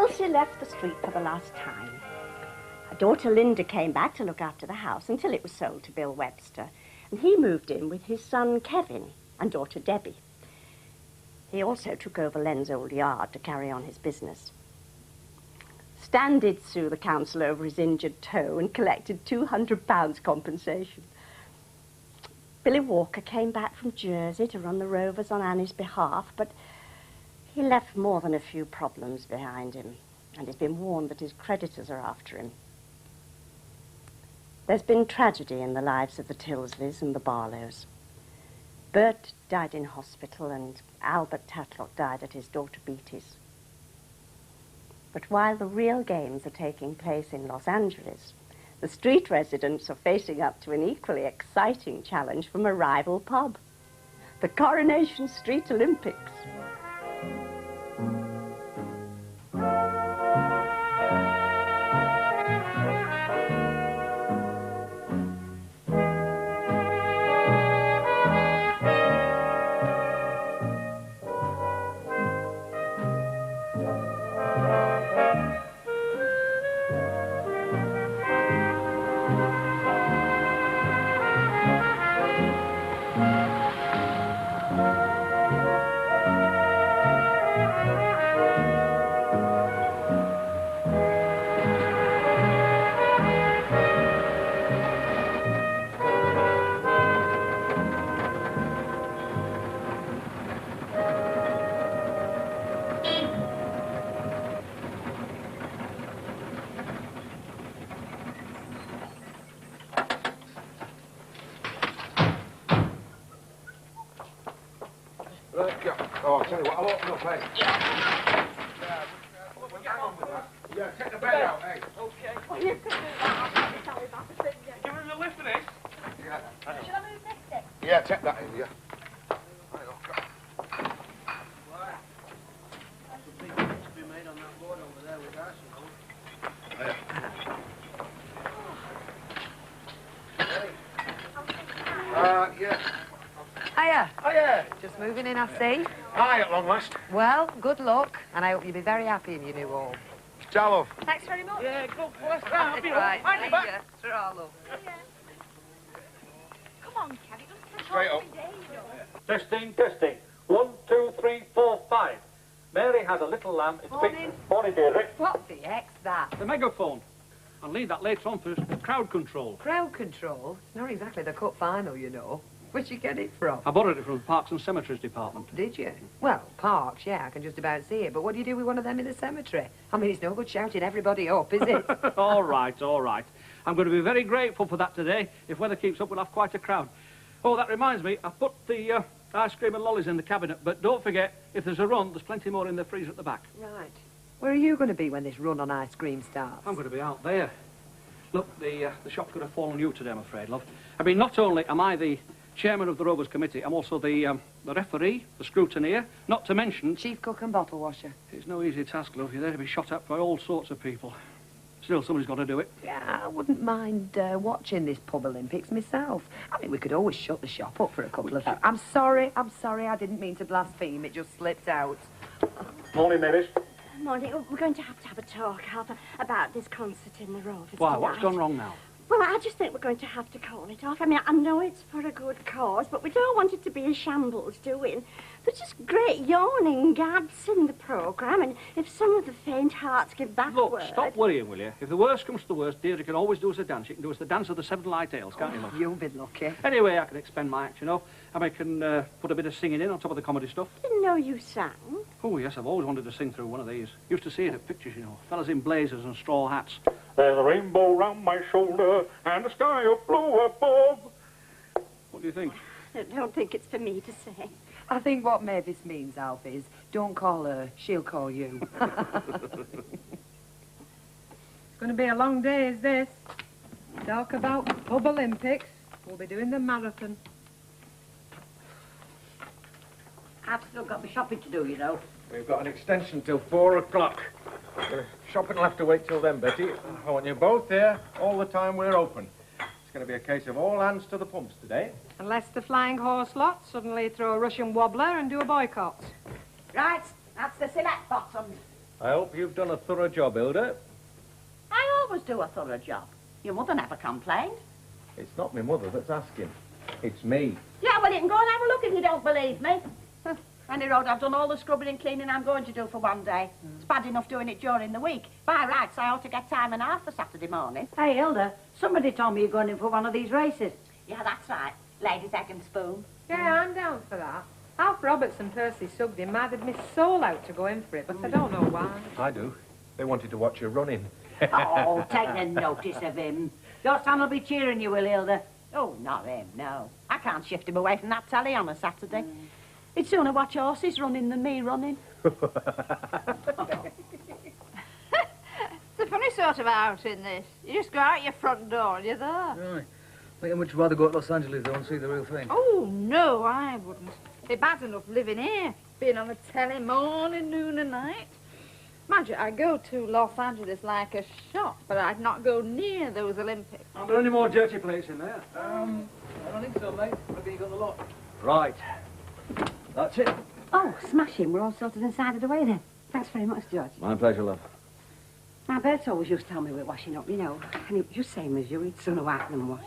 Elsie left the street for the last time. Her daughter Linda came back to look after the house until it was sold to Bill Webster, and he moved in with his son Kevin and daughter Debbie. He also took over Len's old yard to carry on his business. Stan did sue the council over his injured toe and collected £200 compensation. Billy Walker came back from Jersey to run the Rovers on Annie's behalf, but he left more than a few problems behind him, and he's been warned that his creditors are after him. There's been tragedy in the lives of the Tillsleys and the Barlows. Bert died in hospital, and Albert Tatlock died at his daughter Beatty's. But while the real games are taking place in Los Angeles, the street residents are facing up to an equally exciting challenge from a rival pub, the Coronation Street Olympics. Oh, I'll tell you what, I'll open up, hey. Yeah, hang on with that. Yeah, take the bed out, hey. Okay. Well, you could do that. Sorry about the thing. Give him the lift in it. Yeah. Should I move next step? Yeah, take that in, yeah. Right, okay. Why? Some big things to be made on that board over there with us, you know. Yeah. Hiya. Hiya. Just moving in, I see. Hi, at long last. Well, good luck, and I hope you'll be very happy in your new home. Ciao, love. Thanks very much. Yeah, go for us. That's right. Mind you back. Ta-ra, love. Come on, Kev, it doesn't take Straight all up. day, you know. Testing, testing. 1, 2, 3, 4, 5. Mary has a little lamb. It's Morning. big. Morning, Deirdre. What the heck's that? The megaphone. I'll leave that later on for crowd control. Crowd control? It's not exactly the cup final, you know. Where'd you get it from? I borrowed it from the Parks and Cemeteries Department. Did you? Well, parks, yeah, I can just about see it. But what do you do with one of them in the cemetery? I mean, it's no good shouting everybody up, is it? All right, all right. I'm going to be very grateful for that today. If weather keeps up, we'll have quite a crowd. Oh, that reminds me, I put the ice cream and lollies in the cabinet, but don't forget, if there's a run, there's plenty more in the freezer at the back. Right. Where are you going to be when this run on ice cream starts? I'm going to be out there. Look, the shop's going to fall on you today, I'm afraid, love. I mean, not only am I the chairman of the Rovers Committee, I'm also the referee, the scrutineer, not to mention... Chief cook and bottle washer. It's no easy task, love. You're there to be shot at by all sorts of people. Still, somebody's got to do it. Yeah, I wouldn't mind watching this pub Olympics myself. I mean, we could always shut the shop up for a couple of hours. I'm sorry, I didn't mean to blaspheme. It just slipped out. Morning, ladies. Morning. Oh, we're going to have a talk, Alpha, about this concert in the Rovers. Why, tonight. what's gone wrong now? Well, I just think we're going to have to call it off. I mean, I know it's for a good cause, but we don't want it to be a shambles, do we? And there's just great yawning gaps in the programme, and if some of the faint hearts give back Look, word... stop worrying, will you? If the worst comes to the worst, Deirdre can always do us a dance. She can do us the dance of the seven light ales, can't you, love? You'll be lucky. Anyway, I can expend my act, you know. I can put a bit of singing in on top of the comedy stuff. Didn't know you sang. Oh, yes, I've always wanted to sing through one of these. Used to see it at pictures, you know. Fellas in blazers and straw hats. There's a rainbow round my shoulder and the sky of blue above. What do you think? I don't think it's for me to say. I think what Mavis means, Alf, is don't call her, she'll call you. It's going to be a long day, is this? Talk about pub Olympics. We'll be doing the marathon. I've still got my shopping to do, you know. We've got an extension till 4 o'clock. Shopping will have to wait till then, Betty. I want you both here all the time we're open. It's going to be a case of all hands to the pumps today. Unless the Flying Horse lot suddenly throw a Russian wobbler and do a boycott. Right, that's the select bottoms. I hope you've done a thorough job, Hilda. I always do a thorough job. Your mother never complained. It's not my mother that's asking. It's me. Yeah, well, you can go and have a look if you don't believe me. Any road, I've done all the scrubbing and cleaning I'm going to do for one day. It's bad enough doing it during the week. By rights, I ought to get time and a half for Saturday morning. Hey, Hilda, somebody told me you're going in for one of these races. Yeah, that's right. Ladies, egg and spoon. Yeah, I'm down for that. Alf Roberts and Percy Sugden minded me soul out to go in for it, but I don't know why. I do. They wanted to watch you running. Oh, take no notice of him. Your son will be cheering you, will, Hilda? Oh, not him, no. I can't shift him away from that telly on a Saturday. He'd sooner watch horses running than me running. It's a funny sort of outing, this. You just go out your front door and you're there. Right. I think I'd much rather go to Los Angeles, though, and see the real thing. Oh, no, I wouldn't. It's bad enough living here, being on the telly morning, noon and night. Mind you, I go to Los Angeles like a shot, but I'd not go near those Olympics. Are there any more dirty plates in there? I don't think so, mate. Maybe you got the lot. Right. That's it. Oh, smashing. We're all sorted and sided away then. Thanks very much, George. My pleasure, love. My Bert's always used to tell me we're washing up, you know. And it was just same as you. He'd sooner wipe than wash.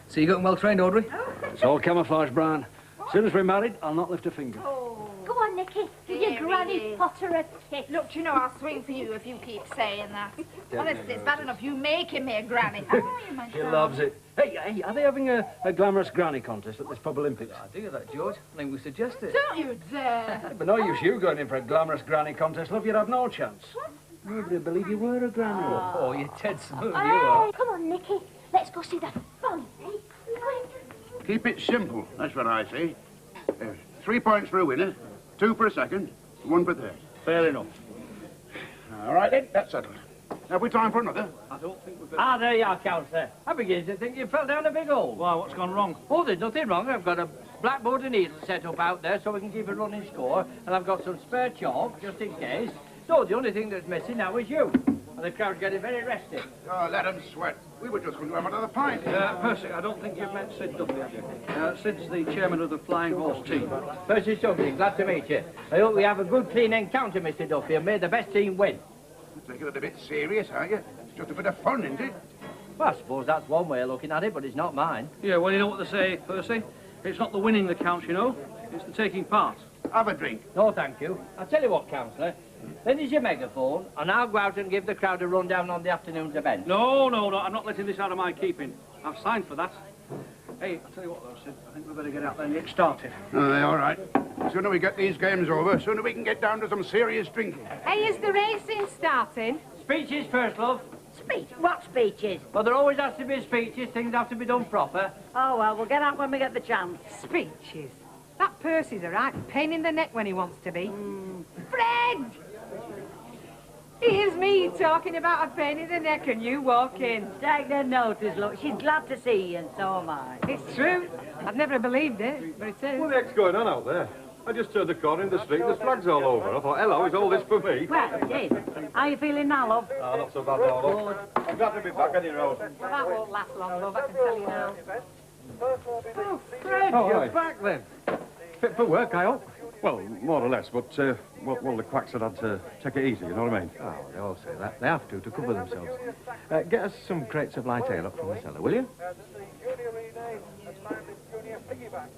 So you got him well trained, Audrey? It's all camouflage, Brian. As soon as we're married, I'll not lift a finger. Go on, Nicky. Give your Granny Potter a kiss. Look, you know, I'll swing for you if you keep saying that. Honestly, it's bad enough you making me a granny. How are you, my She darling? loves it. Hey, are they having a glamorous granny contest at this pub Olympics? I do that, George. I think we suggest it. Don't you dare. But no use you going in for a glamorous granny contest, love. You'd have no chance. Nobody would believe you were a granny. Oh, you're dead smooth, you are. Hey, come on, Nicky. Let's go see the fun, eh? Keep it simple, that's what I say. 3 points for a winner, 2 for a second, 1 for third. Fair enough. All right then, that's settled. Have we time for another? I don't think we've Ah, there you are, Councillor. I begin to think you fell down a big hole. Why, what's gone wrong? Oh, there's nothing wrong. I've got a blackboard and needle set up out there so we can keep a running score, and I've got some spare chalk, just in case. So the only thing that's missing now is you. And the crowd's getting very restive. Oh, let them sweat. We were just going to have another pint. Percy, I don't think you've met Sid Duffy, have you? Sid's the chairman of the Flying Horse team. Percy Sugden, glad to meet you. I hope we have a good, clean encounter, Mr. Duffy, and may the best team win. You're taking it a bit serious, are you? It's just a bit of fun, isn't it? Well, I suppose that's one way of looking at it, but it's not mine. Yeah, well, you know what they say, Percy? It's not the winning that counts, you know. It's the taking part. Have a drink. No, thank you. I'll tell you what, Councillor. Lend us your megaphone, and I'll go out and give the crowd a rundown on the afternoon's event. No, I'm not letting this out of my keeping. I've signed for that. Hey, I'll tell you what, though, Sid. I think we better get out there and get started. All right. The sooner we get these games over, the sooner we can get down to some serious drinking. Hey, is the racing starting? Speeches first, love. Speech? What speeches? Well, there always has to be speeches. Things have to be done proper. Oh, well, we'll get out when we get the chance. Speeches? That Percy's a right pain in the neck when he wants to be. Fred! Here's me talking about a pain in the neck and you walk in. Take no notice, look. She's glad to see you, and so am I. It's true. I've never believed it, but it is. What the heck's going on out there? I just turned the corner in the street and there's flags all over. I thought, hello, is all this for me? Well, it is. How you feeling now, love? Oh, not so bad now, love. I'm glad to be back on your road. Well, that won't last long, love, I can tell you now. Oh, Fred, Oh, you're right. back then. Fit for work, I hope. Well, more or less, but well, the quacks had to take it easy, you know what I mean? Oh, they all say that. They have to cover themselves. Get us some crates of light ale up from the cellar, will you?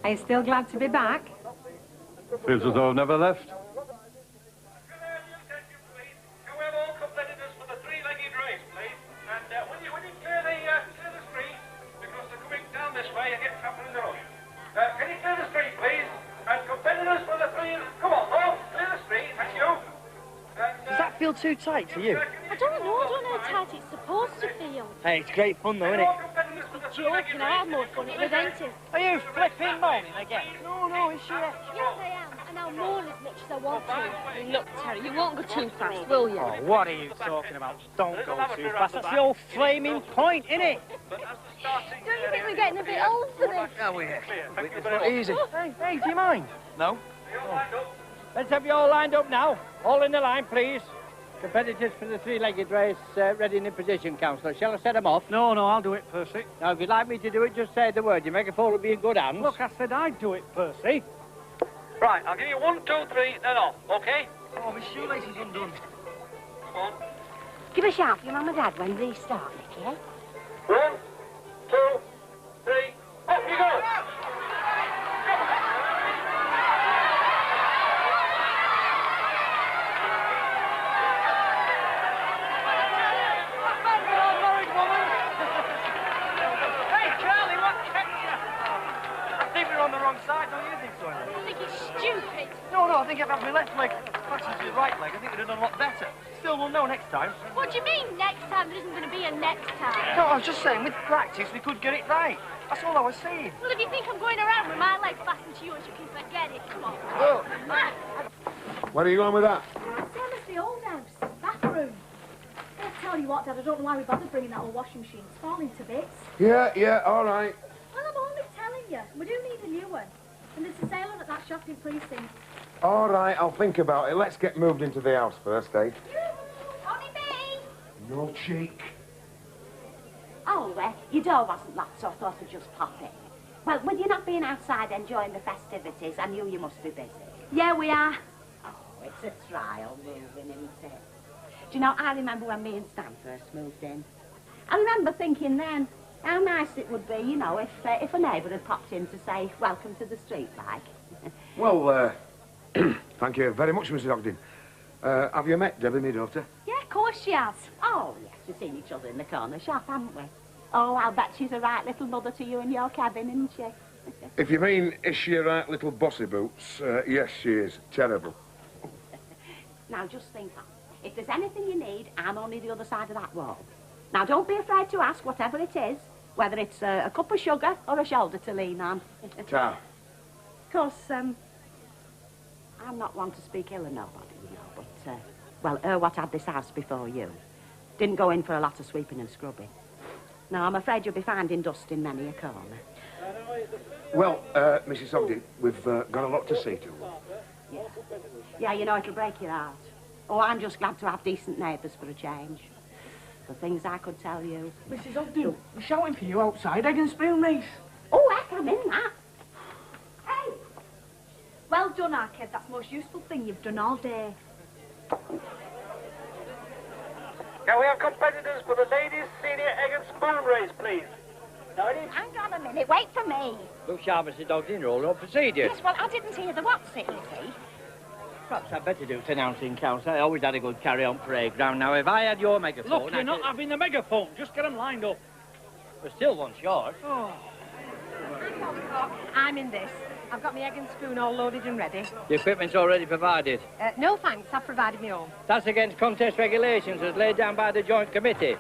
Are you still glad to be back? Feels as though I've never left. Does that feel too tight to you? I don't know how tight it's supposed to feel. Hey, it's great fun though, isn't it? Joking, I have more fun at the dentist. Are you flipping moaning again? No, it's you. Yes, I am, and I'll moan as much as I want to. Look, Terry, you won't go too fast, will you? Oh, what are you talking about? Don't go too fast. That's the whole flaming point, isn't it? Don't you think we're getting a bit old for this? Oh, yeah. It's not easy. Hey, do you mind? No? Let's have you all lined up now. All in the line, please. Competitors for the three-legged race ready in position, Councillor. Shall I set them off? No, I'll do it, Percy. Now, if you'd like me to do it, just say the word. Your megaphone will be in good hands. Look, I said I'd do it, Percy. Right, I'll give you 1, 2, 3, then off, OK? Oh, my shoelace is undone. Give a shout for your mum and dad when they start, Nicky, eh? 1, 2, 3, off you go! Hey, Charlie, what kept you? I think we're on the wrong side, don't you think so? I think it's stupid. No, I think I've had my left leg fastened to the right leg. I think we'd have done a lot better. Still, we'll know next time. What do you mean next time? There isn't going to be a next time. No, I was just saying, with practice, we could get it right. That's all I was saying. Well, if you think I'm going around with my leg fastened to yours, you can forget it. Come on. Oh. Where are you going with that? Same as the old house. Bathroom. I'll tell you what, Dad, I don't know why we bothered bringing that old washing machine. It's falling to bits. Yeah, all right. Well, I'm only telling you. We do need a new one. And there's a sale on at that shopping precinct. All right, I'll think about it. Let's get moved into the house first, eh? Honey bee! No cheek. Oh, your door wasn't locked, so I thought I'd just pop in. Well, with you not being outside enjoying the festivities, I knew you must be busy. Yeah, we are. Oh, it's a trial moving, isn't it? Do you know, I remember when me and Stan first moved in. I remember thinking then how nice it would be, you know, if a neighbour had popped in to say, welcome to the street, like. Well, thank you very much, Mrs. Ogden. Have you met Debbie, my daughter? Yeah, of course she has. Oh, yes, we've seen each other in the corner shop, haven't we? Oh, I'll bet she's a right little mother to you in your cabin, isn't she? If you mean, is she a right little bossy boots? Yes, she is. Terrible. Now, just think that. If there's anything you need, I'm only the other side of that wall. Now, don't be afraid to ask, whatever it is, whether it's a cup of sugar or a shoulder to lean on. Ta. Of course, I'm not one to speak ill of nobody, you know, but, well, what had this house before you didn't go in for a lot of sweeping and scrubbing. Now, I'm afraid you'll be finding dust in many a corner. Well, Mrs. Ogden, we've got a lot to see to. Yeah, you know, it'll break your heart. Oh, I'm just glad to have decent neighbours for a change. The things I could tell you. Mrs. Ogden, we're shouting for you outside. Egg and spoon, mate. Oh, heck, I'm in that. Hey! Well done, Arcade. That's the most useful thing you've done all day. Can we have competitors for the ladies' senior egg and spoon race, please? Now, Hang on a minute, wait for me. Look sharp, Mr. Ogden, roll up procedure. Yes, well, I didn't hear the what's it, you see. Perhaps I'd better do announcing council. I always had a good carry-on parade ground. Now, if I had your megaphone... Look, you're not having the megaphone. Just get them lined up. We're still one short. Oh. I'm in this. I've got my egg and spoon all loaded and ready. The equipment's already provided. No thanks, I've provided my own. That's against contest regulations as laid down by the Joint Committee.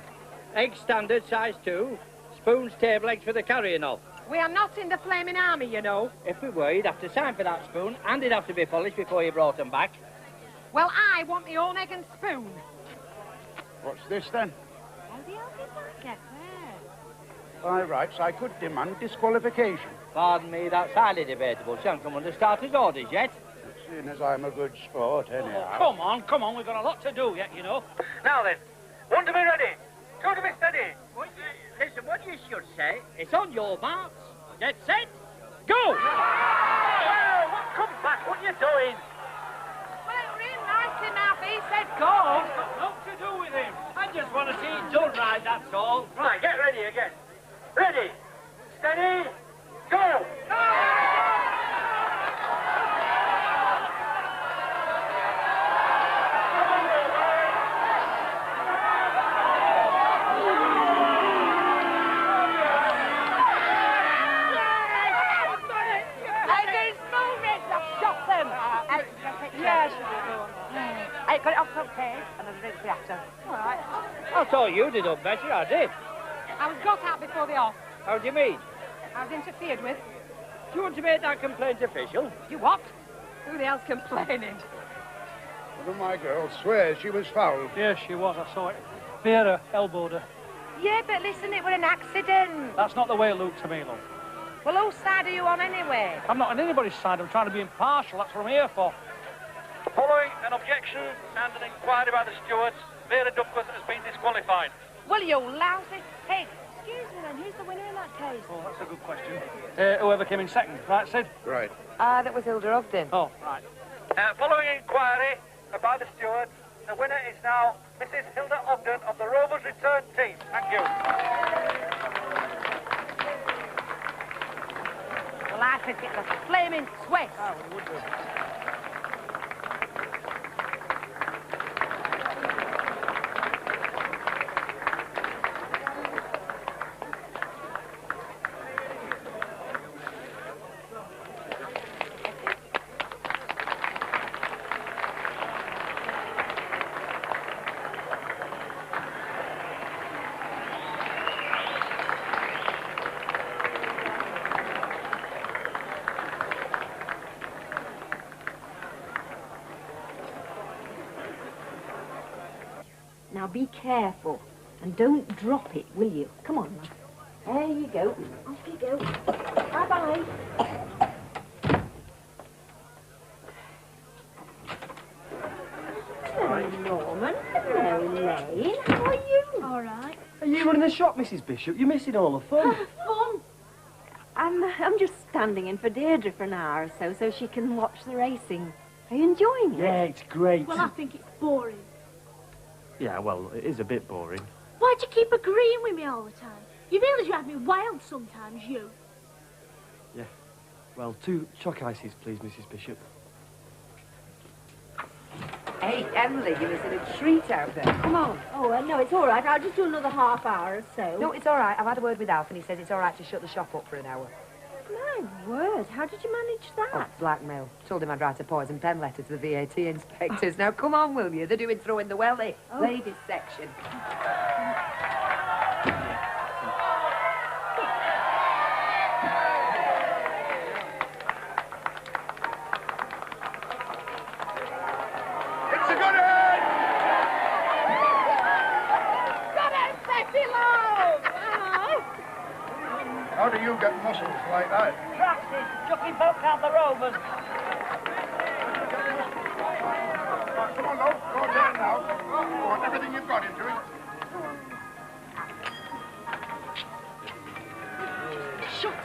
Egg standard, size 2. Spoons, table eggs for the carrying of. We are not in the flaming army, you know. If we were, you'd have to sign for that spoon, and it'd have to be polished before you brought them back. Well, I want my own egg and spoon. What's this, then? How the hell did that get there? By rights, I could demand disqualification. Pardon me, that's highly debatable. She hasn't come under starter's orders yet. Seeing as I'm a good sport, anyhow. Come on, we've got a lot to do yet, you know. Now then, one to be ready, two to be steady. Listen, what you should say, it's on your marks. Get set, go! Well, come back, what are you doing? Well, it really nice him out. He said go. It's got nothing to do with him. I just want to see it done right, that's all. Right, get ready again. Ready, steady, go! I got it off some cake and there's a bit after. All right. I thought you'd have done better, I did. I was got out before the off. How do you mean? I was interfered with. Do you want to make that complaint official? You what? Who the hell's complaining? One of my girls swears she was fouled. Yes, she was, I saw it. Vera elbowed her. Yeah, but listen, it was an accident. That's not the way it looked to me, love. Well, whose side are you on anyway? I'm not on anybody's side, I'm trying to be impartial, that's what I'm here for. Following an objection and an inquiry by the stewards, Vera Duckworth has been disqualified. Well, you lousy pig. Excuse me then, who's the winner in that case? Oh, that's a good question. Whoever came in second, right, Sid? Right. That was Hilda Ogden. Oh, right. Following inquiry by the steward. The winner is now Mrs. Hilda Ogden of the Rovers Return Team. Thank you. Well, I think it's a flaming twist. Oh, it would be. Now be careful and don't drop it, will you? Come on, love. There you go. Off you go. Bye-bye. Hello, Norman. Hello, Elaine. How are you? All right. Are you running the shop, Mrs. Bishop? You're missing all the fun. Fun. I'm just standing in for Deirdre for an hour or so she can watch the racing. Are you enjoying it? Yeah, it's great. Well, I think it's boring. Yeah, well, it is a bit boring. Why'd you keep agreeing with me all the time? You really drive me wild sometimes, you. Yeah. Well, 2 chalk ices, please, Mrs. Bishop. Hey, Emily, you're missing a treat out there. Come on. Oh, no, it's all right. I'll just do another half hour or so. No, it's all right. I've had a word with Alf, and he says it's all right to shut the shop up for an hour. My word, how did you manage that? Oh, blackmail. Told him I'd write a poison pen letter to the VAT inspectors. Now, come on, will you? They're doing throw in the welly. Oh. Ladies section. It's a good head! Got it, sexy love! How do you get muscles like that? Practice, chucking folk out the Rovers. Come on, love. Go down now. Put everything you've got into it. Shut up.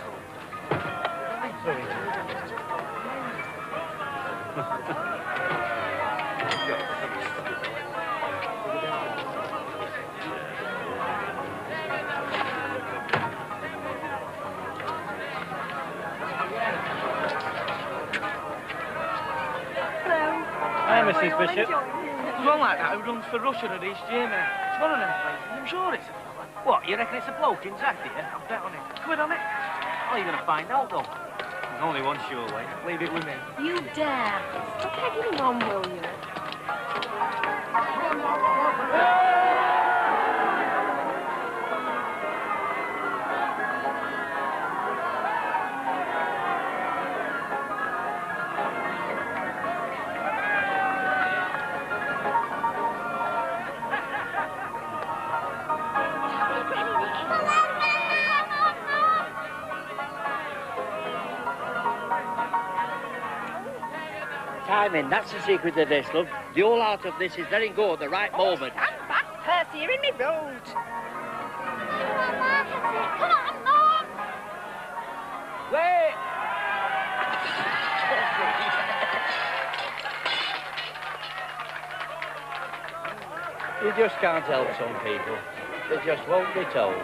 Hi, Mrs. Bishop. There's one like that who runs for Russia at East Germany. It's one of them places. I'm sure it's a fella. What, you reckon it's a bloke in Zag, do you? I'll bet on it. Quid on it? Oh, you're going to find out, though. There's only one sure way. Leave it with me. You dare. Stop egging on, will you? Timing, that's the secret of this, love. The whole art of this is letting go at the right moment. Stand back, Percy, you're in me road. Come on, Mom! Wait! You just can't help some people. They just won't be told.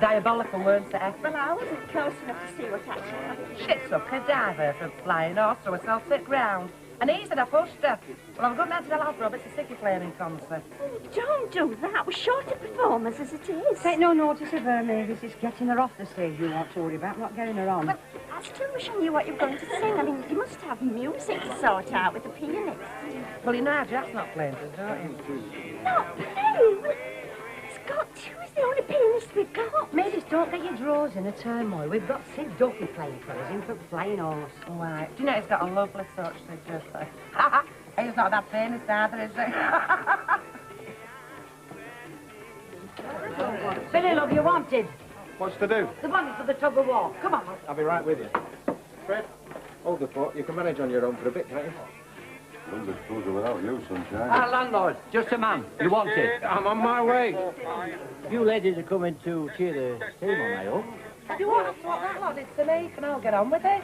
Diabolical, weren't they? Well, I wasn't close enough to see what actually happened. Shit's a cadaver from flying horse to a self-sit ground. And he said I pushed her. Well, I'm going down to the Alf Roberts a sicky flaming concert. Oh, don't do that. We're short of performers as it is. Take no notice of her, Mavis. It's getting her off the stage you want to worry about, not getting her on. But I still wish I knew what you're going to sing. I mean, you must have music to sort out with the pianist. Well, you know Jack's not playing for us, don't you? Not me. It's got to. He's the only pianist we've got. Mavis, don't get your drawers in a turmoil. We've got Sid Duffy playing for us, in for flying horse. Right. Do you know he's got a lovely touch, Sid Duffy? He's not that famous either, is he? Billy, love, you wanted. What's to do? The money for the tug of war. Come on, love. I'll be right with you. Fred, hold the fort. You can manage on your own for a bit, can't you? Wouldn't have without you, sunshine. Ah, landlord, just a man. You want it? I'm on my way. You ladies are coming to cheer the team on, I hope. You won't have to what that lot did to me, and I'll get on with it.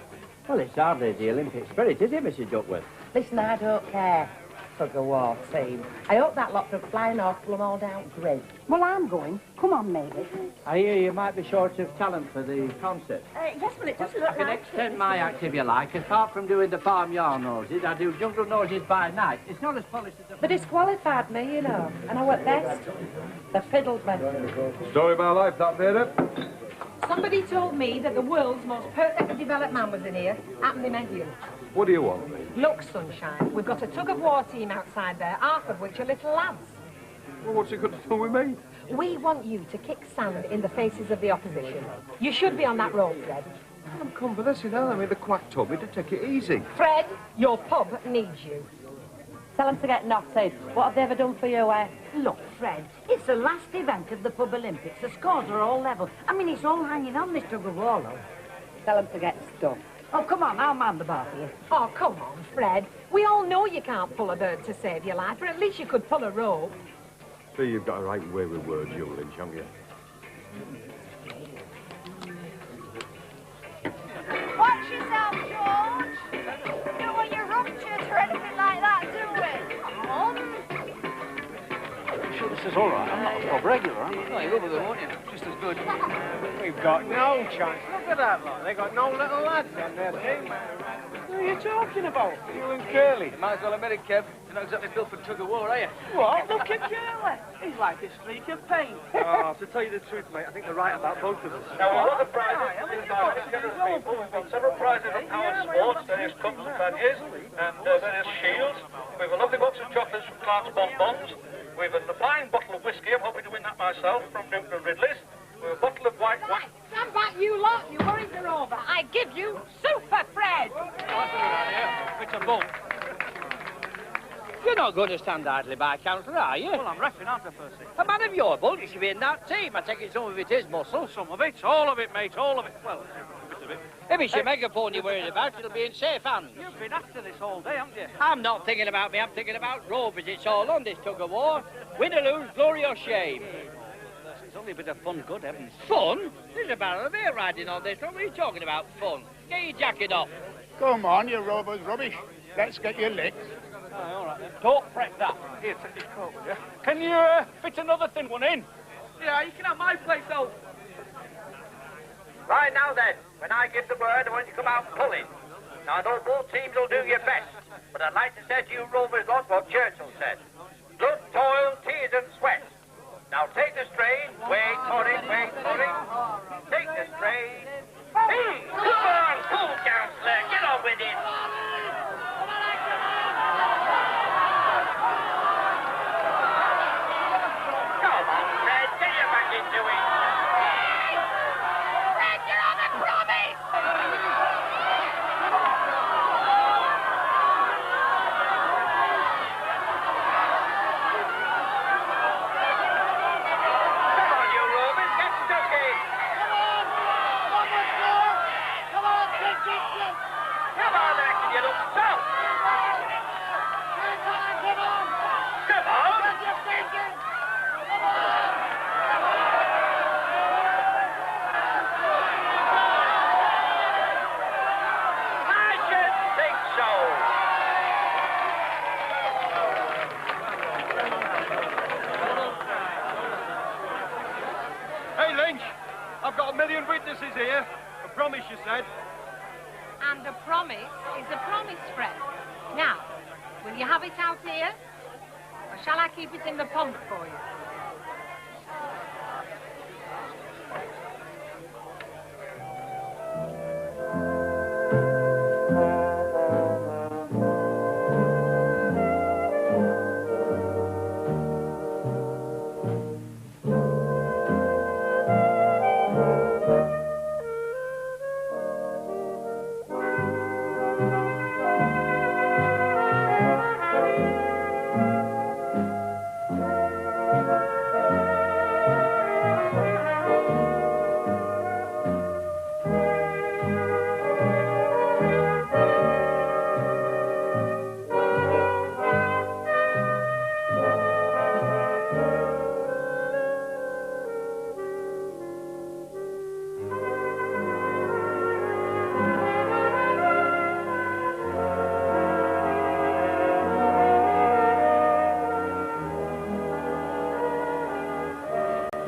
Well, it's hardly the Olympic spirit, is it, Mrs. Duckworth? Listen, I don't care. Tug-of-war team. I hope that lot took flying off pull them all down great. Well, I'm going. Come on, Mabel. I hear you might be short of talent for the concert. Yes, well, it doesn't I look can like extend my act if you like. Apart from doing the farmyard noses, I do jungle noses by night. It's not as polished as They disqualified me, you know, and I went best. They fiddled me. Story of my life, that, Vera. Somebody told me that the world's most perfectly developed man was in here. Happened he meant you. What do you want, me? Look, Sunshine, we've got a tug-of-war team outside there, half of which are little lads. Well, what's it got to do with me? We want you to kick sand in the faces of the opposition. You should be on that road, Fred. I'm convalescing now. I mean, the quack told me to take it easy. Fred, your pub needs you. Tell them to get knotted. What have they ever done for you, eh? Look, Fred, it's the last event of the Pub Olympics. The scores are all level. I mean, it's all hanging on this tug-of-war, love. Tell them to get stuffed. Oh, come on, I'll man the bar for you. Oh, come on, Fred. We all know you can't pull a bird to save your life, but at least you could pull a rope. See, you've got a right way with words, you Lynch, haven't you? Watch yourself, George. You don't want your ruptures or anything like that, do we? Come on. I'm sure this is all right. I'm not a pub regular, am I? No, you will be, won't you? Just as good. We've got no chance. Look at that lot. They got no little lads on their team. What are you talking about? You and Curly. You might as well admit it, Kev. You're not exactly built for tug-of-war, are you? What? Look at Curly. He's like a streak of paint. Oh, to tell you the truth, mate, I think they're right about both of us. Now, we've got the prizes. We've got several prizes of Power Sports, various cups and badges, and various shields. We've a lovely box of chocolates from Clark's Bonbons. We've a fine bottle of whiskey. I'm hoping to win that myself from Newton Ridley's. We've a bottle of white wine. Stand back, you lot. Your worries are over. I give you Super Fred. It's a bull. You're not going to stand idly by counter, are you? Well, I'm reffing, aren't I, Percy? A man of your bulk, you should be in that team. I take it some of it is muscle. Some of it, all of it, mate, all of it. Well, a bit of it. If it's your megaphone you're worried about, it'll be in safe hands. You've been after this all day, haven't you? I'm not thinking about me, I'm thinking about Rovers. It's all on this tug-of-war. Win or lose, glory or shame. It's only a bit of fun, good heavens. Fun? There's a barrel of air riding on this. What are you talking about, fun? Get your jacket off. Come on, you Rovers rubbish. Let's get you licked. Aye, all right then. Don't fret that. Here, take your coat with you. Can you fit another thin one in? Yeah, you can have my place, though. Right now then, when I give the word, I want you to come out pulling. Now I know both teams will do your best, but I'd like to say to you Rovers lot what Churchill said. Blood, toil, tears and sweat. Now take the strain. Wait for it, wait for it. Take the strain. Hey, come on, cool, councillor, get on with it. Come on, Fred, get you back into it. Fred, you're on a promise! Come on, you Rovers, get stuck in. Come on, Action, you look soft. Come on. I should think so. Hey, Lynch, I've got 1 million witnesses here. I promise, you said. And a promise is a promise, Fred. Now, will you have it out here? Or shall I keep it in the pond for you?